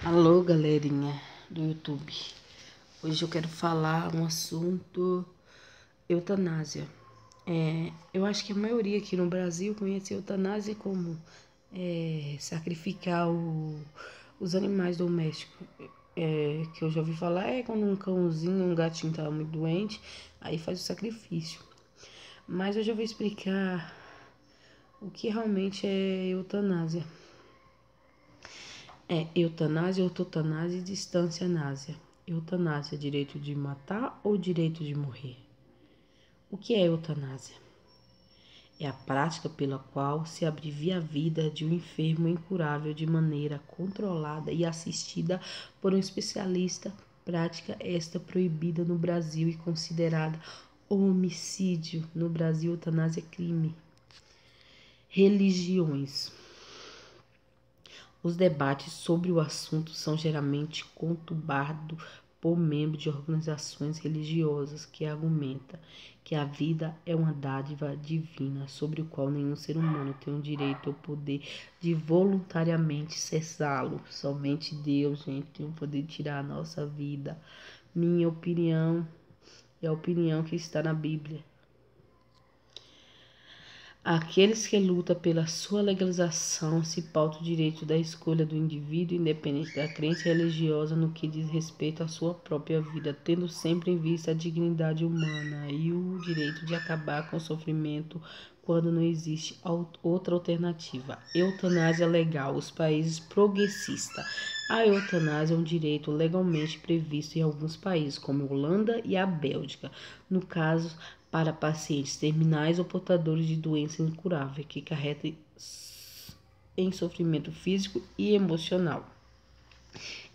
Alô, galerinha do YouTube. Hoje eu quero falar um assunto eutanásia. Eu acho que a maioria aqui no Brasil conhece a eutanásia como sacrificar os animais domésticos. Que eu já ouvi falar quando um cãozinho, um gatinho tá muito doente, aí faz o sacrifício. Mas eu já vou explicar o que realmente é eutanásia. Eutanásia, ortotanásia e distância-násia. Eutanásia, direito de matar ou direito de morrer? O que é eutanásia? É a prática pela qual se abrevia a vida de um enfermo incurável de maneira controlada e assistida por um especialista. Prática esta proibida no Brasil e considerada homicídio. No Brasil, eutanásia é crime. Religiões. Os debates sobre o assunto são geralmente conturbados por membros de organizações religiosas que argumentam que a vida é uma dádiva divina sobre o qual nenhum ser humano tem o direito ou poder de voluntariamente cessá-lo. Somente Deus, gente, tem o poder de tirar a nossa vida. Minha opinião é a opinião que está na Bíblia. Aqueles que lutam pela sua legalização se pautam o direito da escolha do indivíduo, independente da crença religiosa no que diz respeito à sua própria vida, tendo sempre em vista a dignidade humana e o direito de acabar com o sofrimento quando não existe outra alternativa. Eutanásia legal. Os países progressistas. A eutanásia é um direito legalmente previsto em alguns países, como a Holanda e a Bélgica. No caso, para pacientes terminais ou portadores de doença incurável que acarretam em sofrimento físico e emocional.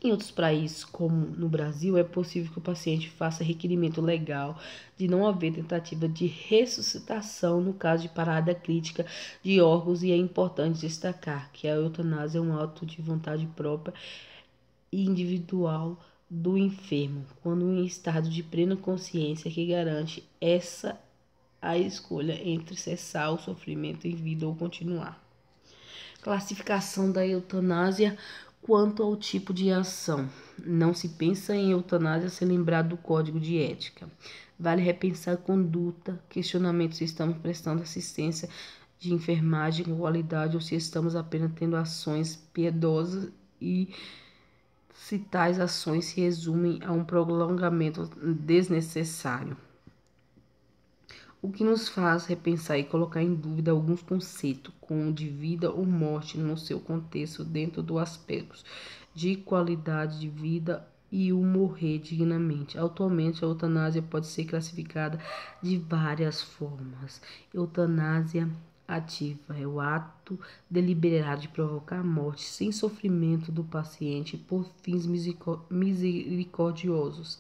Em outros países, como no Brasil, é possível que o paciente faça requerimento legal de não haver tentativa de ressuscitação no caso de parada crítica de órgãos, e é importante destacar que a eutanásia é um ato de vontade própria e individual do enfermo, quando em estado de plena consciência, que garante a escolha entre cessar o sofrimento em vida ou continuar. Classificação da eutanásia quanto ao tipo de ação. Não se pensa em eutanásia sem lembrar do código de ética. Vale repensar a conduta, questionamento se estamos prestando assistência de enfermagem com qualidade ou se estamos apenas tendo ações piedosas e se tais ações se resumem a um prolongamento desnecessário. O que nos faz repensar e colocar em dúvida alguns conceitos, como o de vida ou morte no seu contexto dentro do aspecto de qualidade de vida e o morrer dignamente. Atualmente, a eutanásia pode ser classificada de várias formas. Eutanásia ativa é o ato deliberado de provocar a morte sem sofrimento do paciente por fins misericordiosos.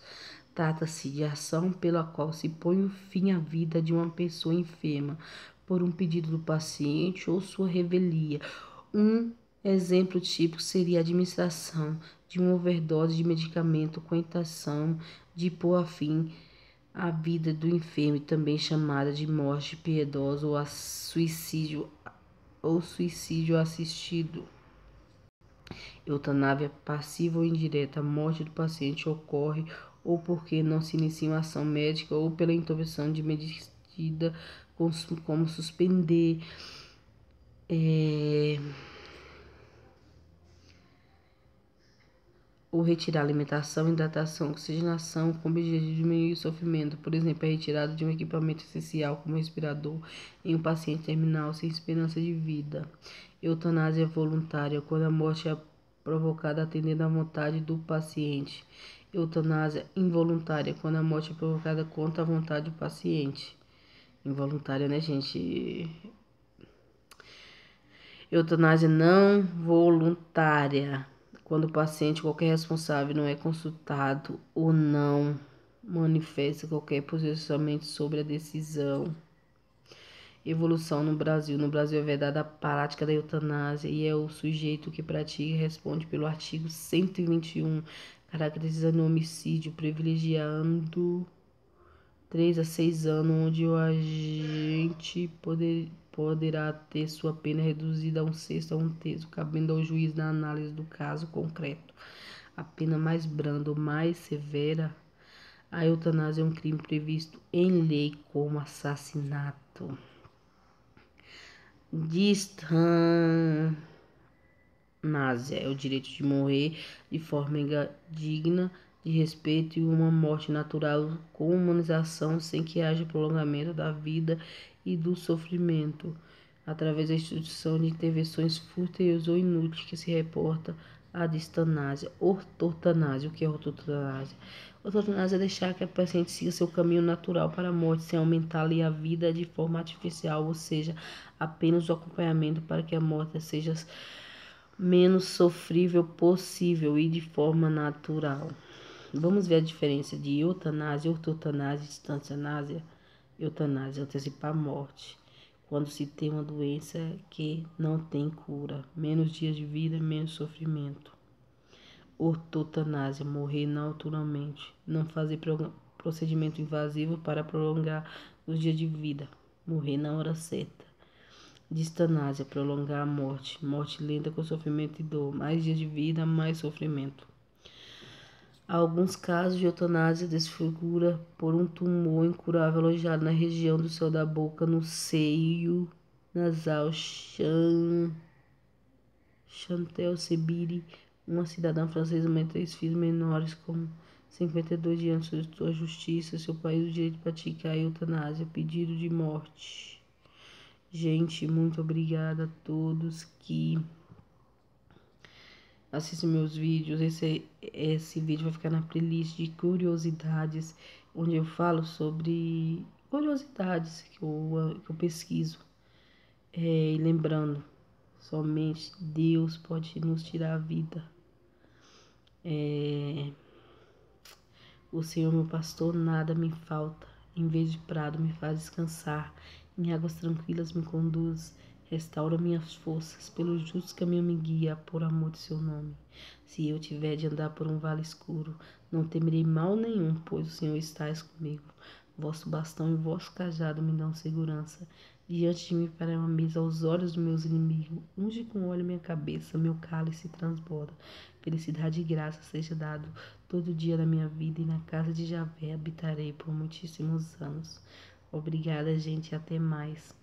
Trata-se de ação pela qual se põe o fim à vida de uma pessoa enferma por um pedido do paciente ou sua revelia. Um exemplo típico seria a administração de uma overdose de medicamento com a intenção de pôr a fim à vida do enfermo, também chamada de morte piedosa ou suicídio assistido. Eutanásia passiva ou indireta. A morte do paciente ocorre ou porque não se inicia uma ação médica ou pela intervenção de medida como suspender ou retirar alimentação, hidratação, oxigenação com o objetivo de diminuir o sofrimento. Por exemplo, a retirada de um equipamento essencial como respirador em um paciente terminal sem esperança de vida. Eutanásia voluntária, quando a morte é provocada atendendo à vontade do paciente. Eutanásia involuntária, quando a morte é provocada contra a vontade do paciente. Involuntária, né, gente? Eutanásia não voluntária, quando o paciente, qualquer responsável, não é consultado ou não manifesta qualquer posicionamento sobre a decisão. Evolução no Brasil. No Brasil é vedada a prática da eutanásia e é o sujeito que pratica e responde pelo artigo 121, caracterizando o homicídio, privilegiando 3 a 6 anos, onde o agente poderá ter sua pena reduzida a 1/6 a 1/3, cabendo ao juiz na análise do caso concreto. A pena mais branda ou mais severa, a eutanásia é um crime previsto em lei como assassinato. Distanásia é o direito de morrer de forma digna de respeito e uma morte natural com humanização sem que haja prolongamento da vida e do sofrimento, através da instituição de intervenções fúteis ou inúteis que se reporta a distanásia. Ortotanásia. O que é ortotanásia? Ortotanásia é deixar que a paciente siga seu caminho natural para a morte sem aumentar-lhe a vida de forma artificial, ou seja, apenas o acompanhamento para que a morte seja menos sofrível possível e de forma natural. Vamos ver a diferença de eutanásia, ortotanásia e distanásia. Eutanásia, antecipar a morte. Quando se tem uma doença que não tem cura, menos dias de vida, menos sofrimento. Ortotanásia, morrer naturalmente, não fazer procedimento invasivo para prolongar os dias de vida, morrer na hora certa. Distanásia, prolongar a morte, morte lenta com sofrimento e dor, mais dias de vida, mais sofrimento. Alguns casos de eutanásia desfigura por um tumor incurável alojado na região do céu da boca, no seio nasal. Chantal Sebiri, uma cidadã francesa, mãe de 3 filhos menores com 52 anos, solicitou à justiça seu país o direito de praticar a eutanásia, pedido de morte. Gente, muito obrigada a todos que assistem meus vídeos. Esse vídeo vai ficar na playlist de curiosidades, onde eu falo sobre curiosidades que eu pesquiso. E lembrando, somente Deus pode nos tirar a vida. O Senhor, meu pastor, nada me falta. Em vez de prado, me faz descansar. Em águas tranquilas me conduz. Restaura minhas forças. Pelo justo caminho me guia, por amor de seu nome. Se eu tiver de andar por um vale escuro, não temerei mal nenhum, pois o Senhor estás comigo. Vosso bastão e vosso cajado me dão segurança. Diante de mim para uma mesa aos olhos dos meus inimigos. Unge com óleo minha cabeça, meu cálice transborda. Felicidade e graça seja dado todo dia da minha vida, e na casa de Javé habitarei por muitíssimos anos. Obrigada, gente, e até mais.